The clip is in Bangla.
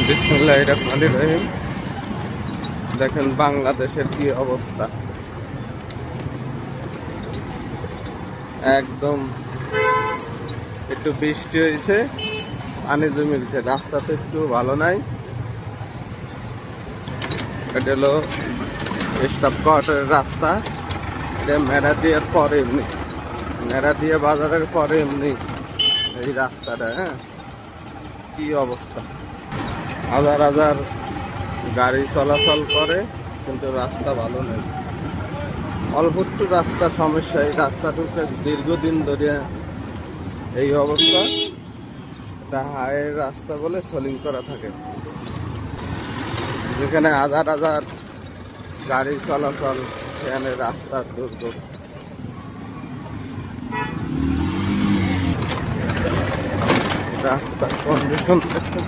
বিসমিল্লাহির রহমানির রহিম। দেখেন বাংলাদেশের কি অবস্থা, একদম একটু বৃষ্টি হয়েছে, পানি জমেছে, রাস্তা তো একটু ভালো নাই। এটা হলো স্টাফ কোয়ার্টারের রাস্তা। এটা মেরা দিয়ার পরে এমনি, মেরা দিয়ে বাজারের পরে এমনি এই রাস্তাটা। হ্যাঁ, কি অবস্থা, হাজার হাজার গাড়ি চলাচল করে কিন্তু রাস্তা ভালো নেই। অল্প একটু রাস্তার সমস্যা, এই রাস্তাটুকু দীর্ঘদিন ধরে এই অবস্থা। এটা হাইয়ের রাস্তা বলে সলিং করা থাকে, যেখানে হাজার হাজার গাড়ি চলাচল, সেখানে রাস্তার দুর্ভোগ। রাস্তার কন্ডিশন দেখছেন।